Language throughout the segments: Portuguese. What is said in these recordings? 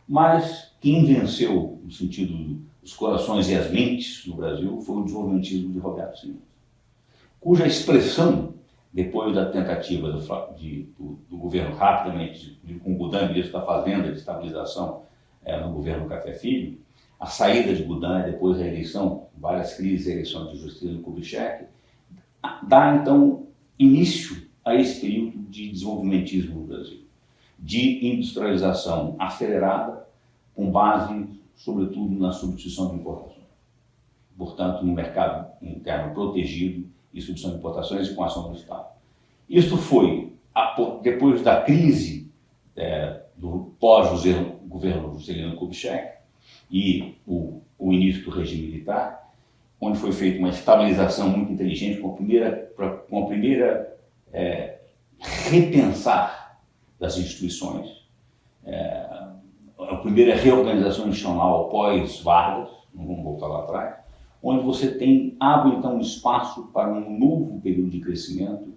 Mas quem venceu, no sentido dos corações e as mentes no Brasil, foi o desenvolvimentismo de Roberto Simões, cuja expressão, depois da tentativa do governo rapidamente, com o Goudin, ministro da Fazenda, de estabilização no governo Café Filho, a saída de Goudin e depois a eleição, várias crises, a eleição de Juscelino Kubitschek, dá então início a esse período de desenvolvimentismo no Brasil, de industrialização acelerada, com base, sobretudo, na substituição de importações. Portanto, no mercado interno protegido e substituição de importações e com a ação do Estado. Isso foi, depois da crise do pós-governo Juscelino Kubitschek e o início do regime militar, onde foi feita uma estabilização muito inteligente com a primeira repensar das instituições, a primeira reorganização institucional pós-Vargas, não vamos voltar lá atrás, onde você abre então um espaço para um novo período de crescimento,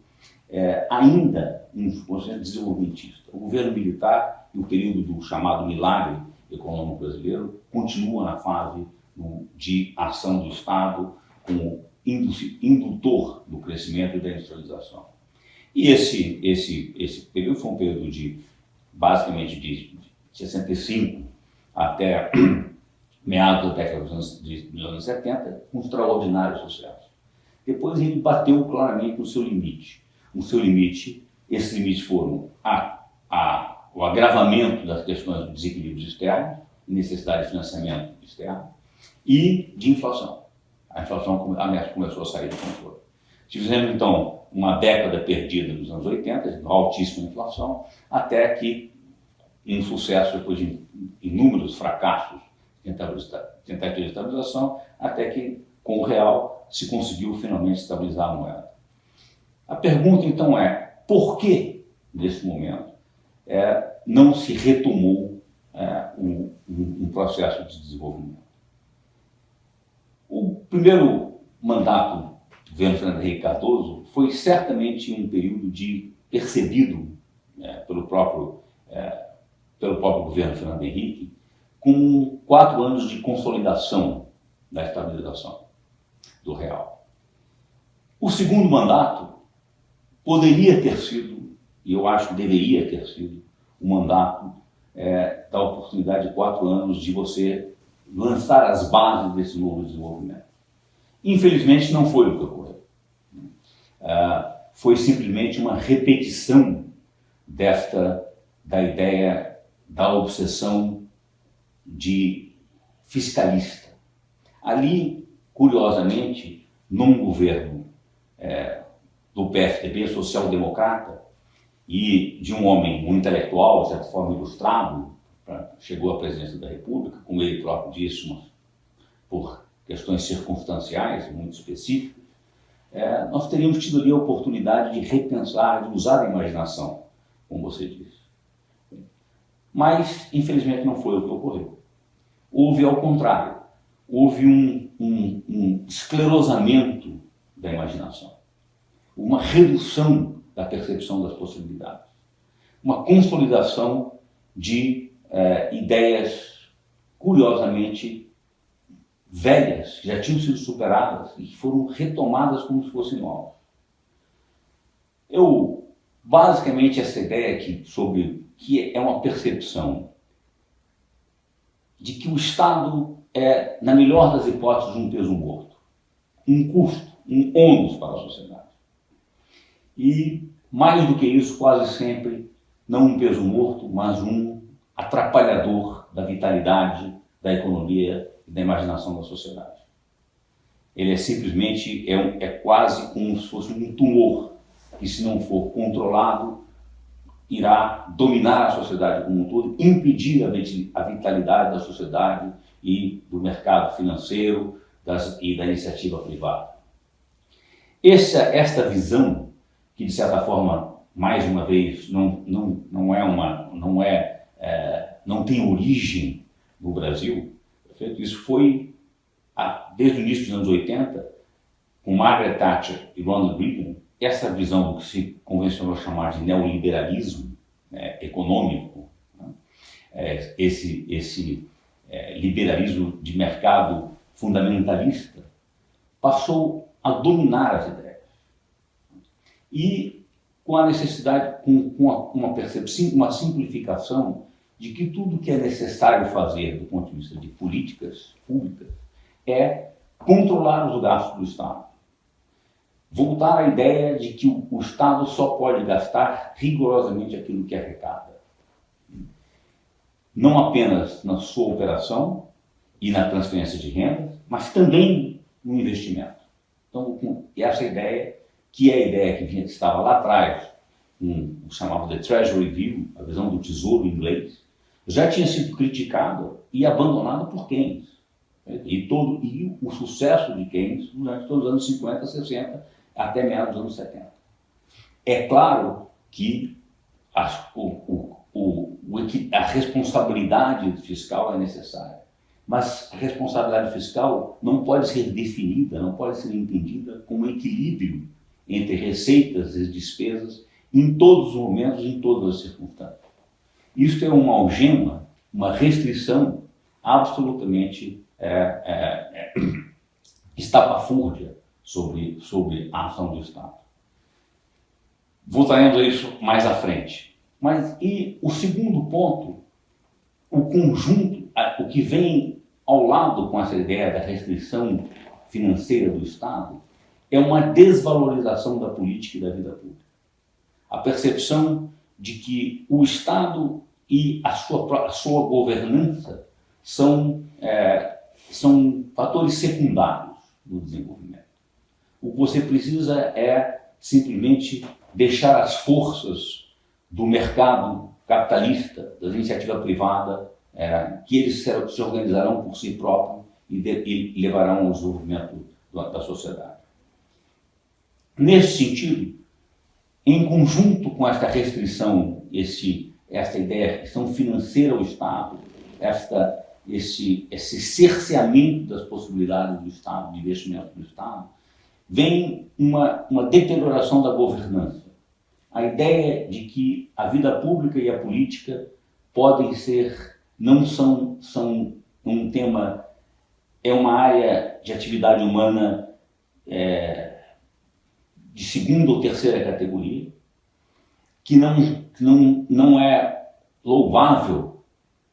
ainda um processo desenvolvimentista. O governo militar, no período do chamado milagre econômico brasileiro, continua na fase de ação do Estado como indutor do crescimento e da industrialização. E esse período foi um período basicamente de 65 até meados da década dos anos 70, com extraordinário sucesso. Depois ele bateu claramente no seu limite. Esses limites foram o agravamento das questões de desequilíbrios externos, necessidade de financiamento externo e de inflação. A inflação começou a sair do controle. Tivemos, então, uma década perdida nos anos 80, altíssima inflação, até que, um sucesso depois de inúmeros fracassos, tentativa de estabilização, até que, com o real, se conseguiu finalmente estabilizar a moeda. A pergunta, então, é por que, nesse momento, não se retomou um processo de desenvolvimento? O primeiro mandato do governo Fernando Henrique Cardoso foi certamente um período percebido pelo próprio governo Fernando Henrique com 4 anos de consolidação da estabilização do real. O segundo mandato poderia ter sido, e eu acho que deveria ter sido, um mandato da oportunidade de 4 anos de você lançar as bases desse novo desenvolvimento. Infelizmente não foi o que ocorreu. Foi simplesmente uma repetição da ideia da obsessão de fiscalista. Ali, curiosamente, num governo do PSDB, social-democrata, e de um homem, um intelectual, de certa forma ilustrado, chegou à presidência da República, como ele próprio disse, mas por questões circunstanciais muito específicas, nós teríamos tido ali a oportunidade de repensar, de usar a imaginação, como você disse. Mas, infelizmente, não foi o que ocorreu. Houve, ao contrário, houve um esclerosamento da imaginação, uma redução da percepção das possibilidades, uma consolidação de ideias, curiosamente, velhas, que já tinham sido superadas e que foram retomadas como se fossem novas. Basicamente, essa ideia que é uma percepção de que o Estado na melhor das hipóteses, um peso morto, um custo, um ônus para a sociedade. E, mais do que isso, quase sempre, não um peso morto, mas um atrapalhador da vitalidade, da economia e da imaginação da sociedade. Ele simplesmente quase como se fosse um tumor que, se não for controlado, irá dominar a sociedade como um todo, impedir a vitalidade da sociedade e do mercado financeiro e da iniciativa privada. Esta visão, que de certa forma, mais uma vez, não tem origem no Brasil, isso foi, desde o início dos anos 80, com Margaret Thatcher e Ronald Reagan, essa visão do que se convencionou chamar de neoliberalismo econômico, esse liberalismo de mercado fundamentalista passou a dominar as ideias. E com a necessidade, com uma percepção, uma simplificação de que tudo que é necessário fazer do ponto de vista de políticas públicas é controlar os gastos do Estado. Voltar à ideia de que o Estado só pode gastar rigorosamente aquilo que arrecada. Não apenas na sua operação e na transferência de renda, mas também no investimento. Então, essa ideia, que é a ideia que estava lá atrás, o chamado The Treasury View, a visão do tesouro em inglês, já tinha sido criticada e abandonada por Keynes. E o sucesso de Keynes durante todos os anos 50, 60, até meados dos anos 70. É claro que a responsabilidade fiscal é necessária, mas a responsabilidade fiscal não pode ser definida, não pode ser entendida como um equilíbrio entre receitas e despesas em todos os momentos, em todas as circunstâncias. Isso é uma algema, uma restrição absolutamente estapafúrdia sobre a ação do Estado. Voltaremos a isso mais à frente. E o segundo ponto, o conjunto, o que vem ao lado com essa ideia da restrição financeira do Estado, é uma desvalorização da política e da vida pública. A percepção de que o Estado e a sua governança são fatores secundários do desenvolvimento. O que você precisa é simplesmente deixar as forças do mercado capitalista, da iniciativa privada, que eles se organizarão por si próprios e levarão ao desenvolvimento da sociedade. Nesse sentido, em conjunto com esta restrição, essa ideia de restrição financeira ao Estado, esse cerceamento das possibilidades do Estado, de investimento do Estado, vem uma deterioração da governança. A ideia de que a vida pública e a política podem ser, não são um tema, é uma área de atividade humana de segunda ou terceira categoria, que não é louvável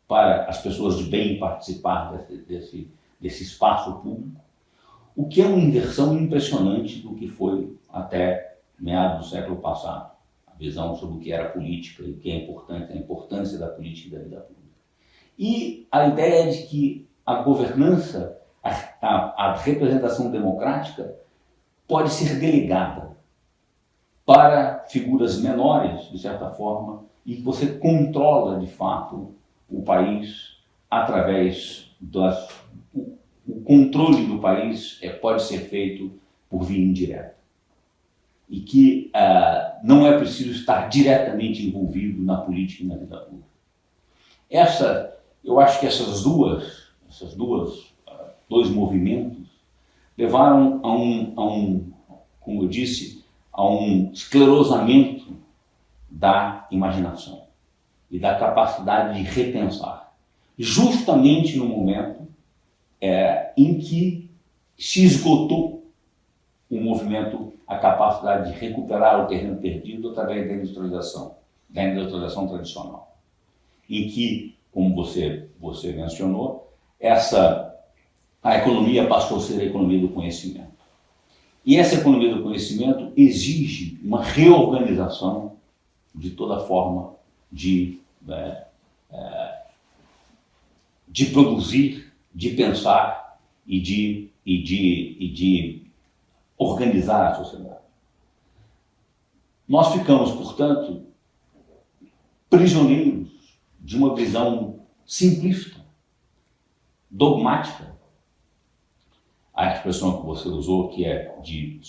para as pessoas de bem participar desse espaço público, o que é uma inversão impressionante do que foi até meados do século passado, a visão sobre o que era política e o que é importante, a importância da política e da vida pública. E a ideia de que a governança, a representação democrática pode ser delegada para figuras menores, de certa forma, e que você controla, de fato, o país através o controle do país pode ser feito por via indireta. E que não é preciso estar diretamente envolvido na política e na vida pública. Eu acho que esses dois movimentos levaram como eu disse, a um esclerosamento da imaginação e da capacidade de repensar, justamente no momento em que se esgotou o movimento, a capacidade de recuperar o terreno perdido através da industrialização tradicional, em que, como você mencionou, a economia passou a ser a economia do conhecimento. E essa economia do conhecimento exige uma reorganização de toda forma de produzir, de pensar e de organizar a sociedade. Nós ficamos, portanto, prisioneiros de uma visão simplista, dogmática. A expressão que você usou, que é de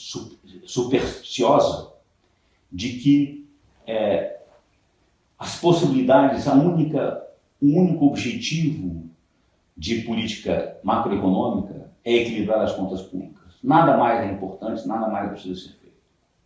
supersticiosa, de que as possibilidades, o único objetivo de política macroeconômica é equilibrar as contas públicas. Nada mais é importante, nada mais precisa ser feito.